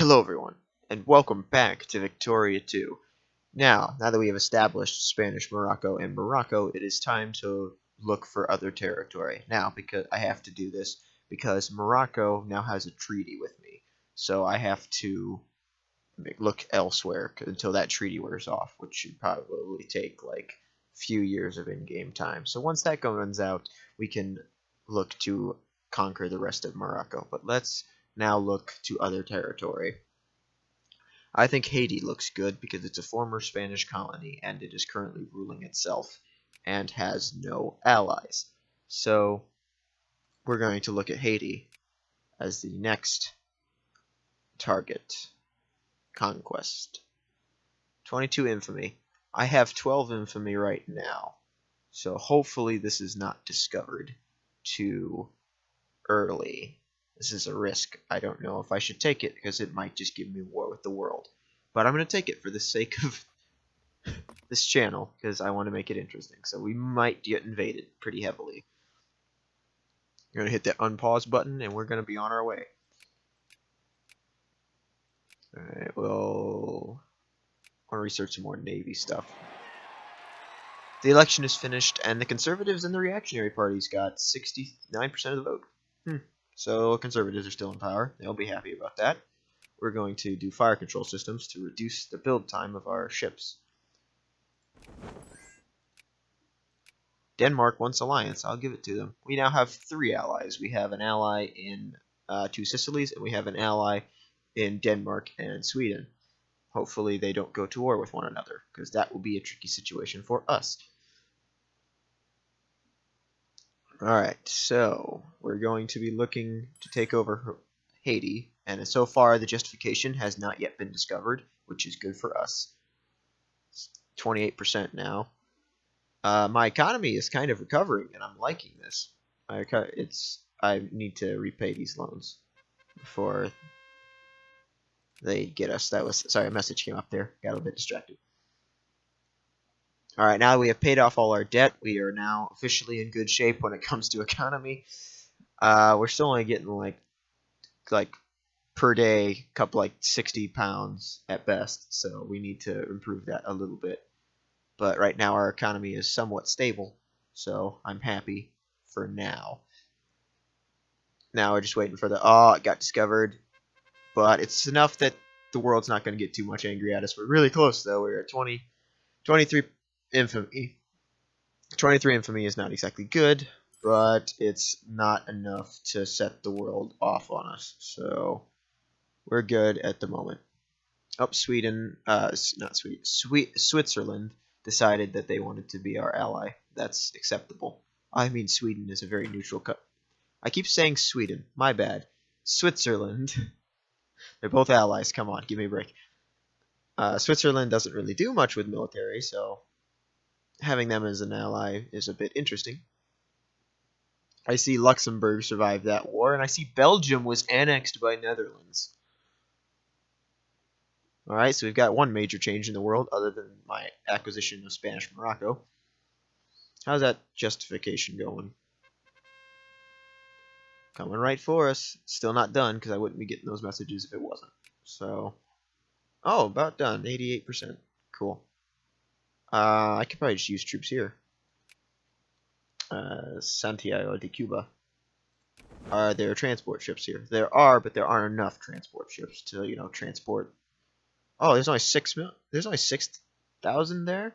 Hello everyone, and welcome back to Victoria 2. Now that we have established Spanish Morocco and Morocco, it is time to look for other territory. Now, because I have to do this because Morocco now has a treaty with me, so I have to look elsewhere until that treaty wears off, which should probably take like a few years of in-game time. So once that runs out, we can look to conquer the rest of Morocco. But let's now look to other territory. I think Haiti looks good because it's a former Spanish colony and it is currently ruling itself and has no allies. So we're going to look at Haiti as the next target. Conquest. 22 infamy. I have 12 infamy right now. So hopefully this is not discovered too early. This is a risk. I don't know if I should take it because it might just give me war with the world. But I'm going to take it for the sake of this channel because I want to make it interesting. So we might get invaded pretty heavily. We're going to hit that unpause button and we're going to be on our way. Alright, well, I want to research some more Navy stuff. The election is finished and the Conservatives and the reactionary parties got 69% of the vote. So Conservatives are still in power. They'll be happy about that. We're going to do fire control systems to reduce the build time of our ships. Denmark wants alliance. I'll give it to them. We now have 3 allies. We have an ally in 2 Sicilies, and we have an ally in Denmark and Sweden. Hopefully they don't go to war with one another, because that will be a tricky situation for us. Alright, so we're going to be looking to take over Haiti, and so far the justification has not yet been discovered, which is good for us. It's 28% now. My economy is kind of recovering, and I'm liking this. I need to repay these loans before they get us. That was, sorry, a message came up there. Got a bit distracted. Alright, now that we have paid off all our debt, we are now officially in good shape when it comes to economy. We're still only getting like per day, couple like 60 pounds at best, so we need to improve that a little bit. But right now our economy is somewhat stable, so I'm happy for now. Now we're just waiting for the, oh, it got discovered, but it's enough that the world's not going to get too much angry at us. We're really close though. We're at 23 infamy. 23 infamy is not exactly good, but it's not enough to set the world off on us. So we're good at the moment. Oh, Sweden, not Sweden, Switzerland decided that they wanted to be our ally. That's acceptable. I mean, Sweden is a very neutral country. I keep saying Sweden. My bad. Switzerland. They're both allies. Come on, give me a break. Switzerland doesn't really do much with military, so having them as an ally is a bit interesting. I see Luxembourg survived that war, and I see Belgium was annexed by Netherlands. Alright, so we've got one major change in the world other than my acquisition of Spanish Morocco. How's that justification going? Coming right for us. Still not done, because I wouldn't be getting those messages if it wasn't. So, oh, about done. 88%. Cool. I could probably just use troops here. Santiago de Cuba. Are there transport ships here? There are, but there aren't enough transport ships to, you know, transport. Oh, there's only 6,000 there?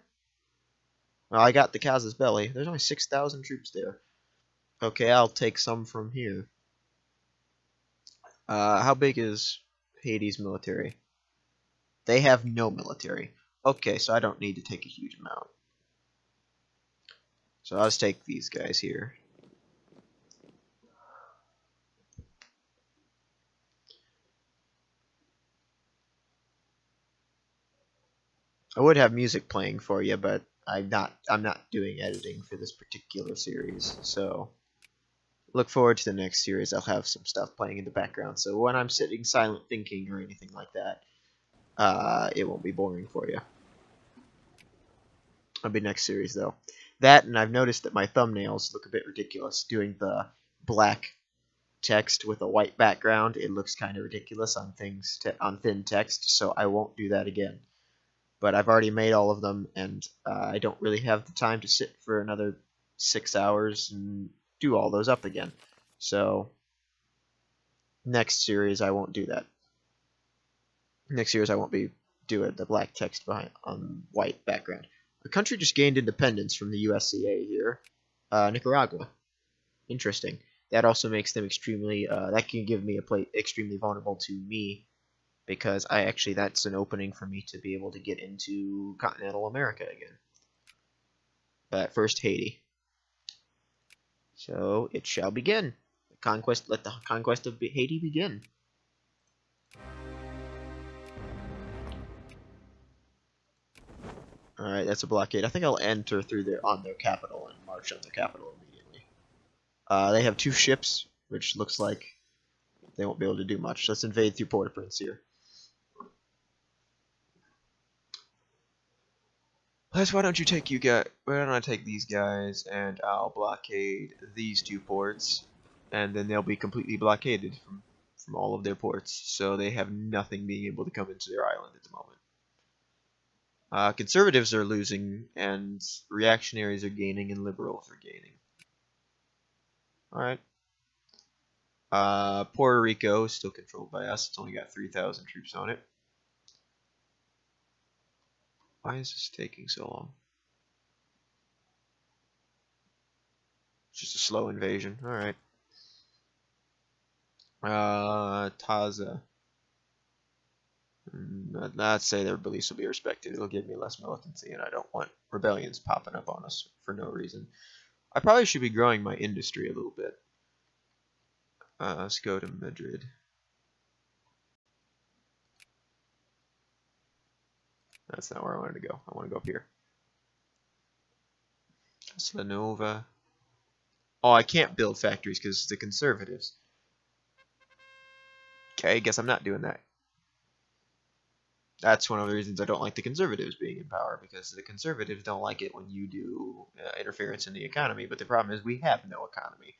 Well, I got the Casus Belli. There's only 6,000 troops there. Okay, I'll take some from here. How big is Haiti's military? They have no military. Okay, so I don't need to take a huge amount. So I'll just take these guys here. I would have music playing for you, but I'm not doing editing for this particular series. So look forward to the next series. I'll have some stuff playing in the background. So when I'm sitting silent thinking or anything like that, it won't be boring for you. That'll be next series though. That, and I've noticed that my thumbnails look a bit ridiculous doing the black text with a white background, it looks kind of ridiculous on on thin text, so I won't do that again. But I've already made all of them, and I don't really have the time to sit for another 6 hours and do all those up again. So next series I won't do that. Next series I won't be doing the black text behind on white background. A country just gained independence from the USCA here, Nicaragua. Interesting. That also makes them extremely. That can give me a play extremely vulnerable to me, because that's an opening for me to be able to get into continental America again. But first, Haiti. So it shall begin. Let the conquest of Haiti begin. All right, that's a blockade. I think I'll enter through on their capital and march on their capital immediately. They have 2 ships, which looks like they won't be able to do much. Let's invade through Port-au-Prince here. Plus, why don't you take why don't I take these guys and I'll blockade these 2 ports, and then they'll be completely blockaded from all of their ports, so they have nothing being able to come into their island at the moment. Conservatives are losing, and reactionaries are gaining, and liberals are gaining. Alright. Puerto Rico is still controlled by us. It's only got 3,000 troops on it. Why is this taking so long? It's just a slow invasion. Alright. Taza. I'd say their beliefs will be respected. It'll give me less militancy, and I don't want rebellions popping up on us for no reason. I probably should be growing my industry a little bit. Let's go to Madrid. That's not where I wanted to go. I want to go up here. Slanova. Oh, I can't build factories because it's the conservatives. Okay, guess I'm not doing that. That's one of the reasons I don't like the conservatives being in power, because the conservatives don't like it when you do interference in the economy. But the problem is we have no economy,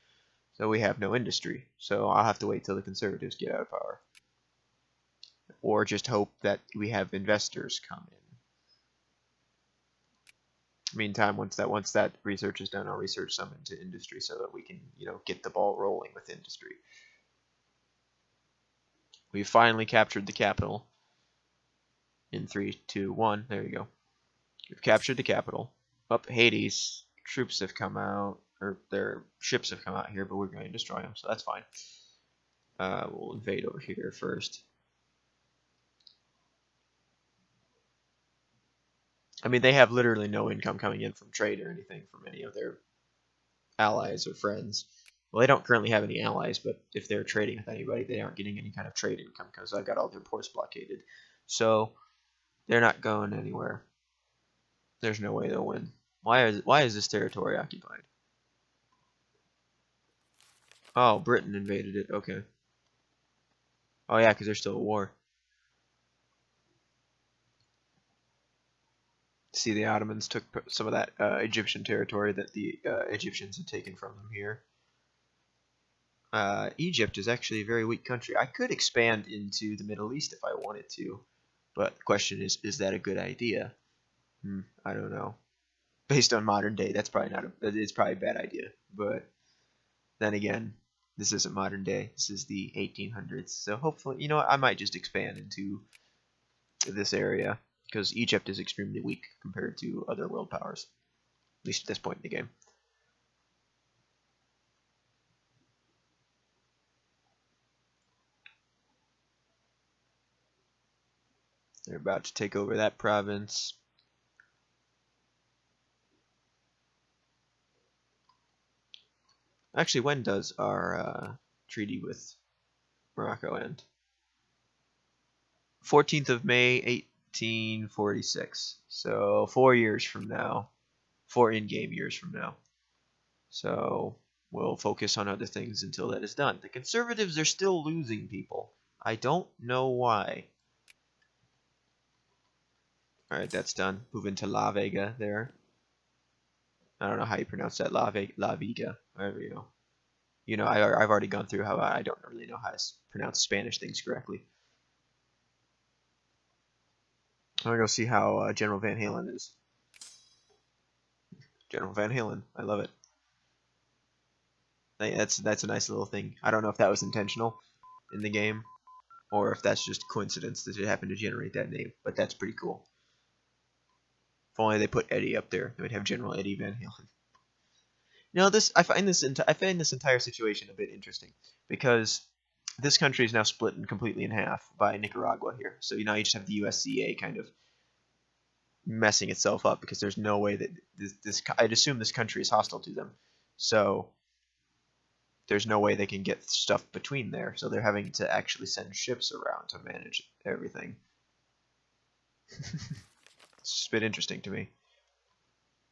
so we have no industry. So I'll have to wait till the conservatives get out of power, or just hope that we have investors come in. Meantime, once that research is done, I'll research some into industry so that we can, get the ball rolling with industry. We finally captured the capital. In 3, 2, 1. There you go. We've captured the capital. Up Hades. Troops have come out, or their ships have come out here, but we're going to destroy them, so that's fine. We'll invade over here first. I mean, they have literally no income coming in from trade or anything from any of their allies or friends. Well, they don't currently have any allies, but if they're trading with anybody, they aren't getting any kind of trade income because I've got all their ports blockaded. So they're not going anywhere. There's no way they'll win. Why is this territory occupied? Oh, Britain invaded it. Okay. Oh yeah, because there's still a war. See, the Ottomans took some of that Egyptian territory that the Egyptians had taken from them here. Egypt is actually a very weak country. I could expand into the Middle East if I wanted to, but the question is that a good idea? I don't know. Based on modern day, that's probably not. It's probably a bad idea. But then again, this isn't modern day. This is the 1800s. So hopefully, I might just expand into this area because Egypt is extremely weak compared to other world powers, at least at this point in the game. They're about to take over that province. Actually, when does our treaty with Morocco end? 14th of May, 1846. So 4 years from now. 4 in-game years from now. So we'll focus on other things until that is done. The conservatives are still losing people. I don't know why. Alright, that's done. Move into La Vega there. I don't know how you pronounce that. La Vega. Wherever you go. You know, I've already gone through how I don't really know how to pronounce Spanish things correctly. I'm gonna go see how General Van Halen is. General Van Halen, I love it. That's a nice little thing. I don't know if that was intentional in the game, or if that's just coincidence that it happened to generate that name, but that's pretty cool. If only they put Eddie up there, they would have General Eddie Van Halen. You know, I find this entire situation a bit interesting because this country is now split completely in half by Nicaragua here. So you just have the USCA kind of messing itself up because there's no way that I'd assume this country is hostile to them. So there's no way they can get stuff between there. So they're having to actually send ships around to manage everything. It's a bit interesting to me.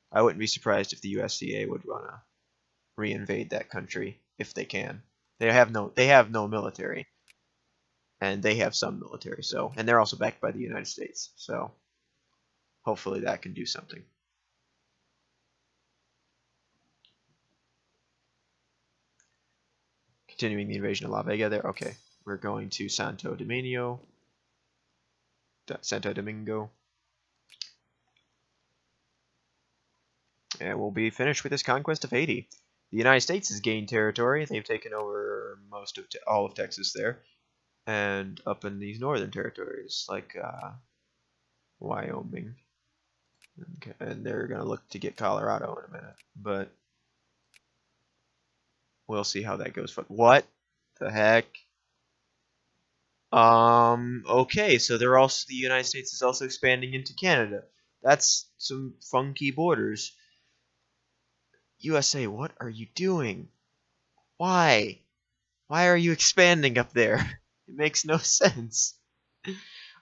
I wouldn't be surprised if the USCA would want to reinvade that country if they can. They have no military, and they have some military. So, and they're also backed by the United States. So, hopefully that can do something. Continuing the invasion of La Vega there. Okay, we're going to Santo Domingo. And we'll be finished with this conquest of Haiti. The United States has gained territory. They've taken over most of all of Texas there, and up in these northern territories like Wyoming. Okay, and they're gonna look to get Colorado in a minute, but we'll see how that goes. What the heck? Okay, so the United States is also expanding into Canada. That's some funky borders. USA, what are you doing? Why? Why are you expanding up there? It makes no sense.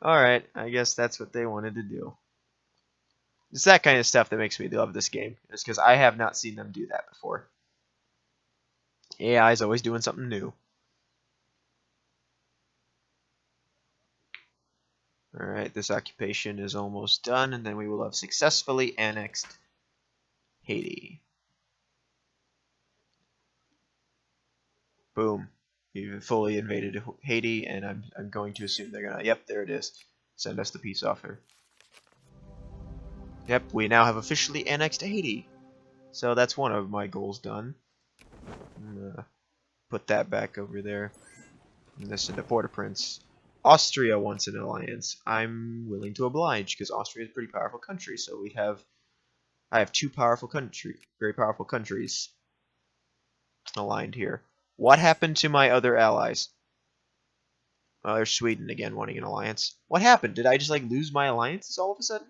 Alright, I guess that's what they wanted to do. It's that kind of stuff that makes me love this game. It's because I have not seen them do that before. AI is always doing something new. Alright, this occupation is almost done, and then we will have successfully annexed Haiti. Boom. We've fully invaded Haiti, and I'm going to assume they're gonna... Yep, there it is. Send us the peace offer. Yep, we now have officially annexed Haiti. So that's one of my goals done. I'm gonna put that back over there. And this into Port-au-Prince. Austria wants an alliance. I'm willing to oblige because Austria is a pretty powerful country. So I have two very powerful countries aligned here. What happened to my other allies? Oh, there's Sweden again wanting an alliance. What happened? Did I just lose my alliances all of a sudden?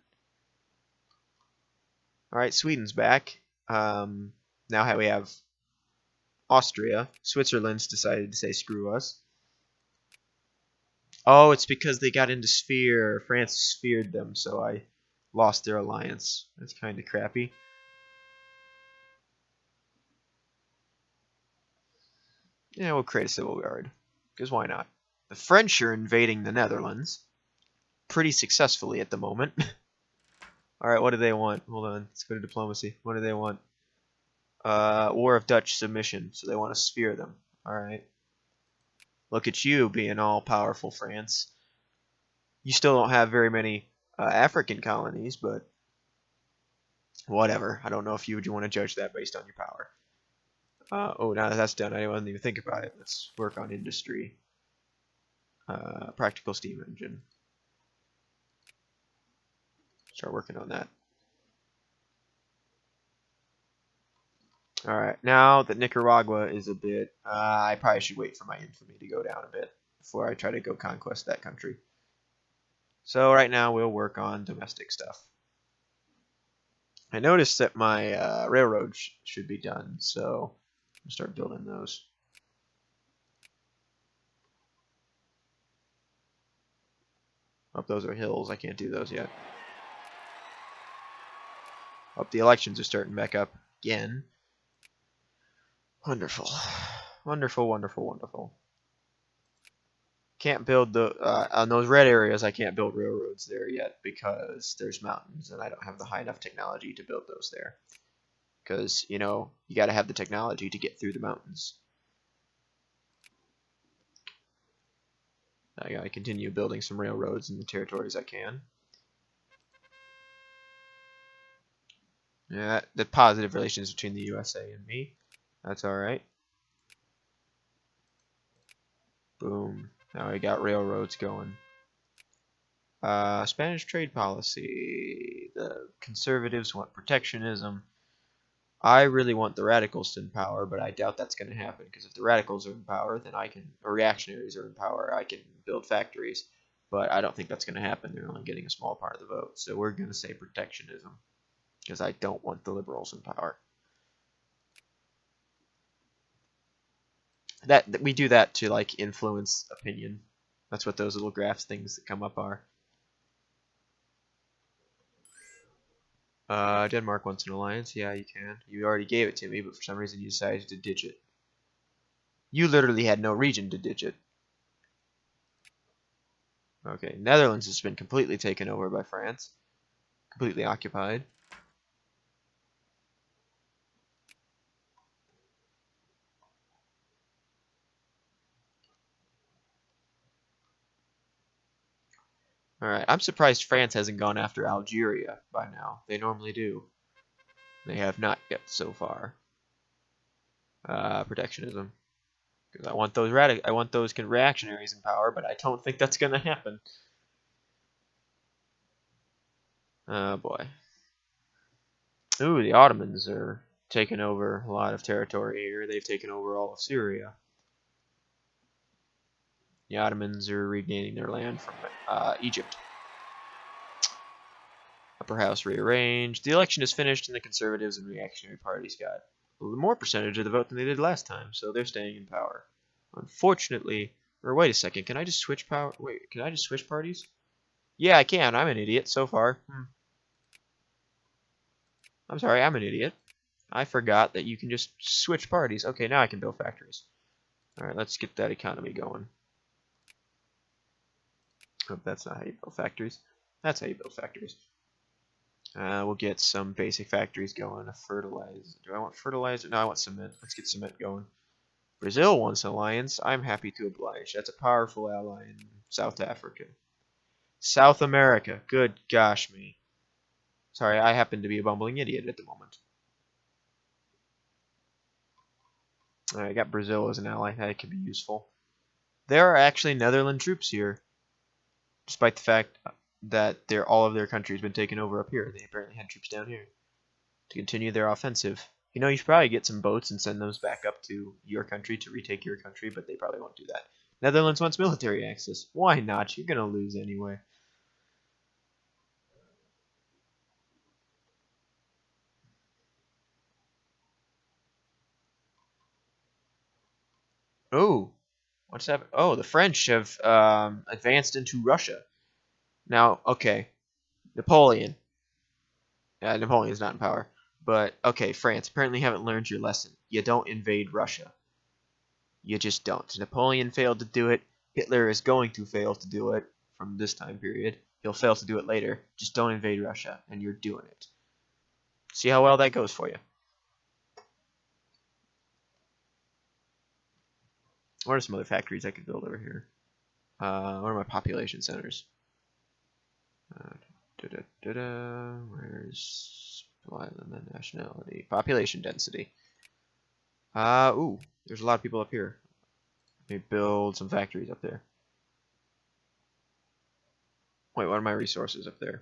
Alright, Sweden's back. Now we have Austria. Switzerland's decided to say screw us. Oh, it's because they got into Sphere. France sphered them, so I lost their alliance. That's kind of crappy. Yeah, we'll create a civil guard. Because why not? The French are invading the Netherlands. Pretty successfully at the moment. Alright, what do they want? Hold on, let's go to diplomacy. What do they want? War of Dutch submission. So they want to sphere them. Alright. Look at you being all-powerful, France. You still don't have very many African colonies, but whatever. I don't know if you would want to judge that based on your power. Oh, now that that's done, I didn't even think about it. Let's work on industry. Practical steam engine. Start working on that. Alright, now that Nicaragua is a bit... I probably should wait for my infamy to go down a bit before I try to go conquest that country. So right now we'll work on domestic stuff. I noticed that my railroad should be done, so I'll start building those. Oh, those are hills. I can't do those yet. Oh, the elections are starting back up again. Wonderful. Wonderful, wonderful, wonderful. Can't build on those red areas, I can't build railroads there yet because there's mountains and I don't have the high enough technology to build those there. Because, you got to have the technology to get through the mountains. I gotta continue building some railroads in the territories I can. Yeah, the positive relations between the USA and me. That's alright. Boom. Now we got railroads going. Spanish trade policy. The conservatives want protectionism. I really want the radicals in power, but I doubt that's going to happen, because if the radicals are in power, then I can, or reactionaries are in power, I can build factories. But I don't think that's going to happen. They're only getting a small part of the vote. So we're going to say protectionism, because I don't want the liberals in power. That we do that to like influence opinion. That's what those little graphs things that come up are. Denmark wants an alliance. Yeah, you can. You already gave it to me, but for some reason you decided to ditch it. You literally had no region to ditch it. Okay, Netherlands has been completely taken over by France. Completely occupied. Alright, I'm surprised France hasn't gone after Algeria by now. They normally do. They have not yet so far. Protectionism. Because I want those reactionaries in power, but I don't think that's gonna happen. Oh boy. Ooh, the Ottomans are taking over a lot of territory here. They've taken over all of Syria. The Ottomans are regaining their land from Egypt. Upper house rearranged. The election is finished, and the conservatives and reactionary parties got more percentage of the vote than they did last time, so they're staying in power. Unfortunately, or wait a second, can I just switch power? Wait, can I just switch parties? Yeah, I can. I'm an idiot so far. I'm sorry, I'm an idiot. I forgot that you can just switch parties. Okay, now I can build factories. Alright, let's get that economy going. Hope that's not how you build factories. That's how you build factories. We'll get some basic factories going. A fertilizer. Do I want fertilizer? No, I want cement. Let's get cement going. Brazil wants an alliance. I'm happy to oblige. That's a powerful ally in South Africa. South America. Good gosh me. Sorry, I happen to be a bumbling idiot at the moment. Alright, I got Brazil as an ally. That could be useful. There are actually Netherlands troops here, despite the fact that all of their country has been taken over up here. They apparently had troops down here to continue their offensive. You know, you should probably get some boats and send those back up to your country to retake your country, but they probably won't do that. Netherlands wants military access. Why not? You're going to lose anyway. Oh, what's happened? Oh, the French have advanced into Russia. Now, okay, Napoleon. Napoleon's not in power. But, okay, France, apparently haven't learned your lesson. You don't invade Russia. You just don't. Napoleon failed to do it. Hitler is going to fail to do it from this time period. He'll fail to do it later. Just don't invade Russia, and you're doing it. See how well that goes for you. What are some other factories I could build over here? What are my population centers? Where's the nationality? Population density. Ooh, there's a lot of people up here. Let me build some factories up there. Wait, what are my resources up there?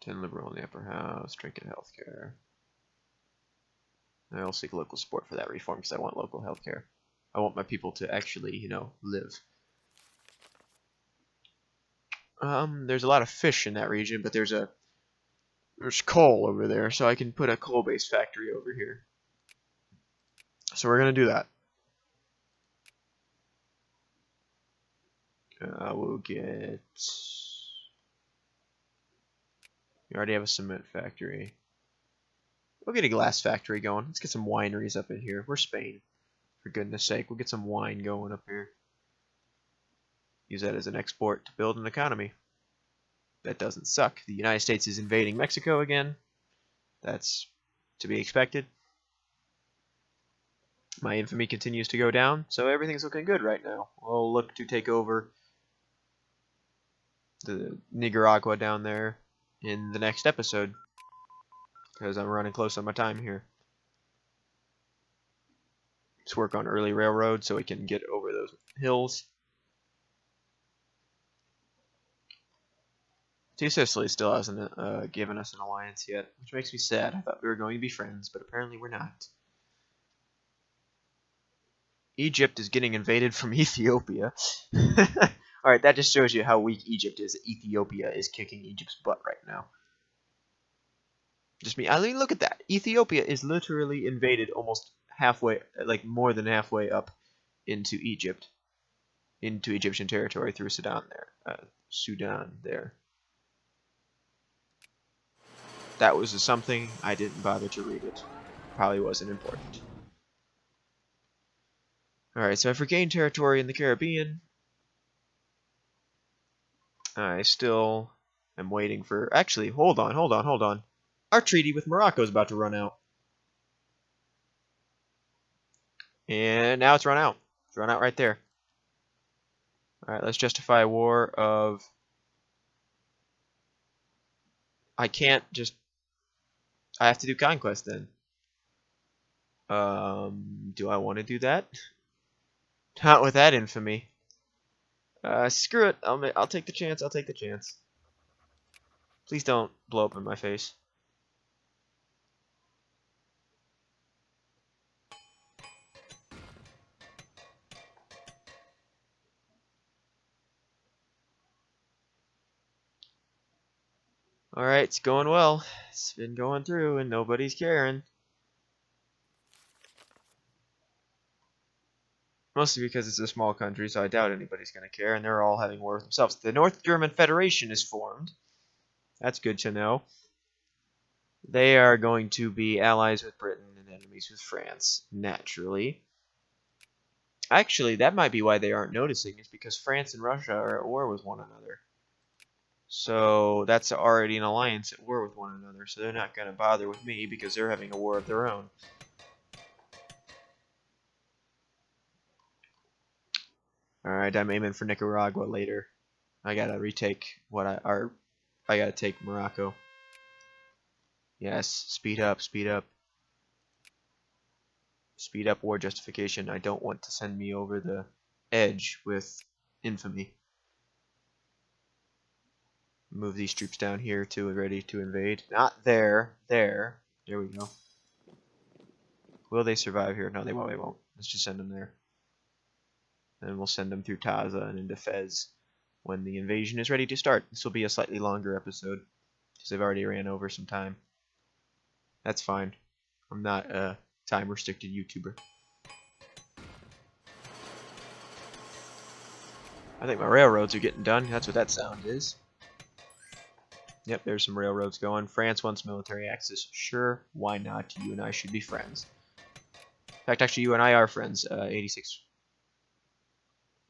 Ten liberal in the upper house, trinket healthcare. I'll seek local support for that reform because I want local healthcare. I want my people to actually, you know, live. There's a lot of fish in that region, but there's coal over there, so I can put a coal-based factory over here. So we're gonna do that. We'll get. We already have a cement factory. We'll get a glass factory going. Let's get some wineries up in here. We're Spain, for goodness sake. We'll get some wine going up here. Use that as an export to build an economy. That doesn't suck. The United States is invading Mexico again. That's to be expected. My infamy continues to go down, so everything's looking good right now. We'll look to take over the Nicaragua down there in the next episode, because I'm running close on my time here. Let's work on early railroad so we can get over those hills. See, Sicily still hasn't given us an alliance yet, which makes me sad. I thought we were going to be friends, but apparently we're not. Egypt is getting invaded from Ethiopia. Alright, that just shows you how weak Egypt is. Ethiopia is kicking Egypt's butt right now. Just me. I mean, look at that. Ethiopia is literally invaded almost halfway, like more than halfway up into Egypt. Into Egyptian territory through Sudan there. That was something I didn't bother to read it. Probably wasn't important. Alright, so I've regained territory in the Caribbean. I still am waiting for... Actually, hold on. Our treaty with Morocco is about to run out. And now it's run out. It's run out right there. Alright, let's justify a war of... I can't just... I have to do Conquest then. Do I want to do that? Not with that infamy. Screw it. I'll take the chance. I'll take the chance. Please don't blow up in my face. Alright, it's going well. It's been going through and nobody's caring. Mostly because it's a small country, so I doubt anybody's going to care, and they're all having war with themselves. The North German Federation is formed. That's good to know. They are going to be allies with Britain and enemies with France, naturally. Actually, that might be why they aren't noticing, is because France and Russia are at war with one another. So that's already an alliance at war with one another, so they're not going to bother with me because they're having a war of their own. Alright, I'm aiming for Nicaragua later. I gotta retake I gotta take Morocco. Yes, speed up, speed up. Speed up war justification. I don't want to send me over the edge with infamy. Move these troops down here too, ready to invade. Not there. There. There we go. Will they survive here? No, they won't. They won't. Let's just send them there. And we'll send them through Taza and into Fez when the invasion is ready to start. This will be a slightly longer episode because I've already ran over some time. That's fine. I'm not a time-restricted YouTuber. I think my railroads are getting done. That's what that sound is. Yep, there's some railroads going. France wants military access. Sure, why not? You and I should be friends. In fact, actually, you and I are friends. 86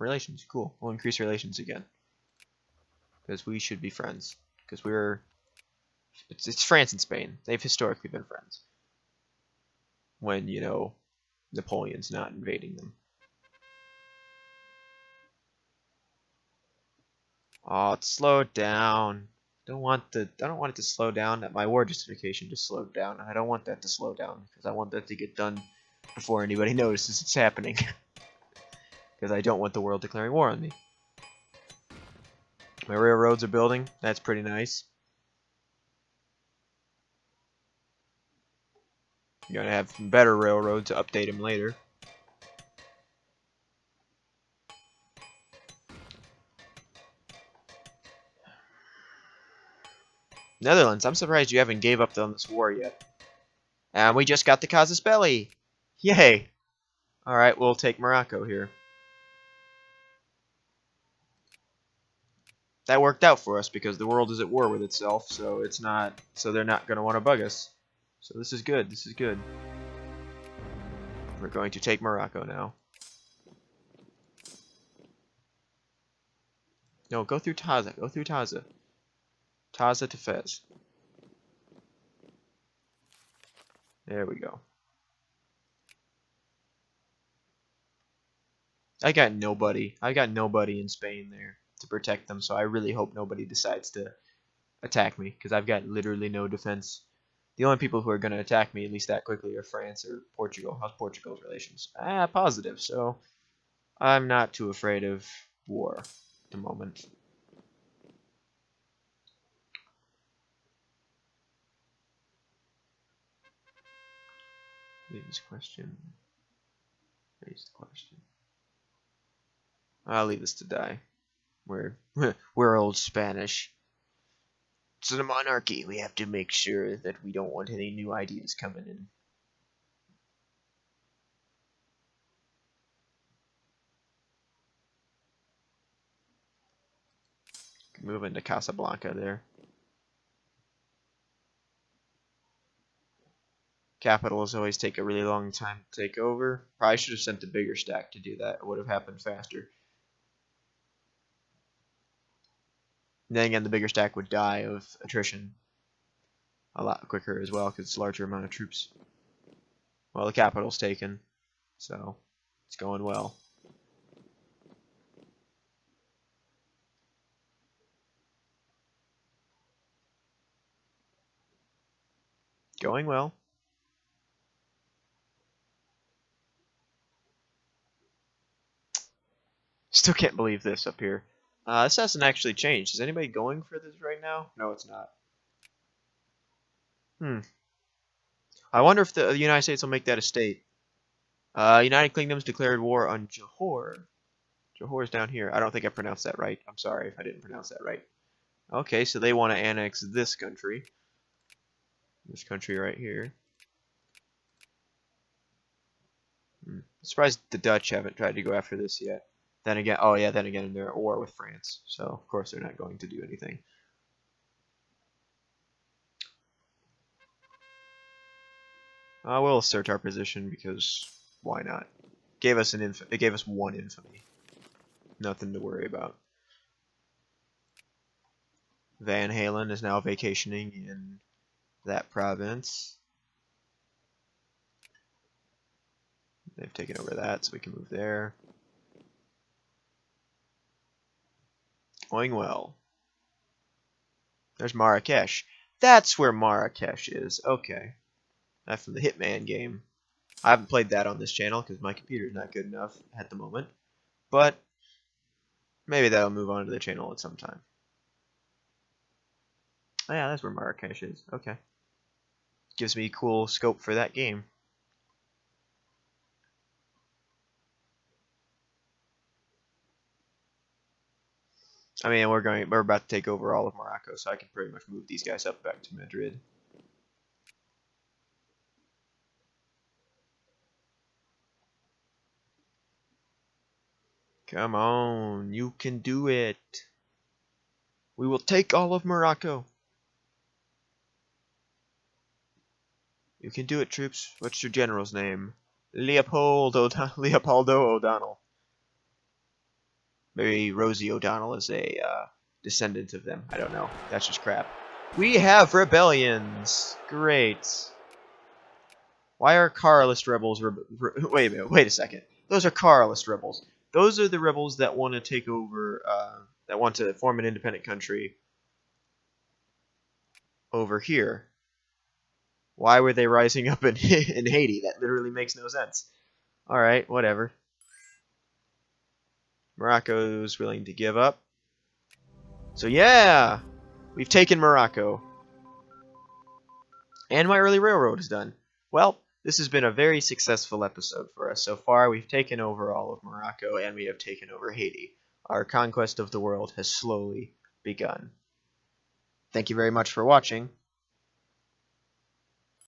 relations. Cool. We'll increase relations again. Because we should be friends. Because we're... It's France and Spain. They've historically been friends. When, you know, Napoleon's not invading them. Oh, it's slowed down. I don't want it to slow down. My war justification just slowed down. I don't want that to slow down because I want that to get done before anybody notices it's happening. Because I don't want the world declaring war on me. My railroads are building. That's pretty nice. I'm gonna have some better railroad to update them later. Netherlands, I'm surprised you haven't gave up on this war yet. And we just got the Casus Belli. Yay! Alright, we'll take Morocco here. That worked out for us because the world is at war with itself, so they're not going to want to bug us. So this is good, this is good. We're going to take Morocco now. No, go through Taza, go through Taza. Taza to Fez. There we go. I got nobody. I got nobody in Spain there to protect them, so I really hope nobody decides to attack me, because I've got literally no defense. The only people who are going to attack me, at least that quickly, are France or Portugal. How's Portugal's relations? Positive, so I'm not too afraid of war at the moment. Raise question. Raise the question. I'll leave this to die. We're we're old Spanish. It's a monarchy. We have to make sure that we don't want any new ideas coming in. Move into Casablanca there. Capitals always take a really long time to take over. Probably should have sent a bigger stack to do that. It would have happened faster. Then again, the bigger stack would die of attrition a lot quicker as well because it's a larger amount of troops. Well, the capital's taken, so it's going well. Going well. Still can't believe this up here. This hasn't actually changed. Is anybody going for this right now? No, it's not. I wonder if the United States will make that a state. United Kingdom's declared war on Johor. Johor's down here. I don't think I pronounced that right. I'm sorry if I didn't pronounce that right. Okay, so they want to annex this country. This country right here. I'm surprised the Dutch haven't tried to go after this yet. Then again, oh yeah, then again they're at war with France. So, of course, they're not going to do anything. We'll assert our position because why not? It gave us one infamy. Nothing to worry about. Van Halen is now vacationing in that province. They've taken over that, so we can move there. Going well. There's Marrakesh. That's where Marrakesh is. Okay. That's from the Hitman game. I haven't played that on this channel because my computer's not good enough at the moment. But maybe that'll move on to the channel at some time. Oh yeah, that's where Marrakesh is. Okay. Gives me cool scope for that game. I mean, we're about to take over all of Morocco, so I can pretty much move these guys up back to Madrid. Come on, you can do it. We will take all of Morocco. You can do it, troops. What's your general's name? Leopoldo O'Donnell. Maybe Rosie O'Donnell is a descendant of them. I don't know. That's just crap. We have rebellions. Great. Why are Carlist rebels? Wait a minute. Wait a second. Those are Carlist rebels. Those are the rebels that want to take over. That want to form an independent country. Over here. Why were they rising up in Haiti? That literally makes no sense. All right, whatever. Morocco's willing to give up. So yeah, we've taken Morocco. And my early railroad is done. Well, this has been a very successful episode for us so far. We've taken over all of Morocco and we have taken over Haiti. Our conquest of the world has slowly begun. Thank you very much for watching.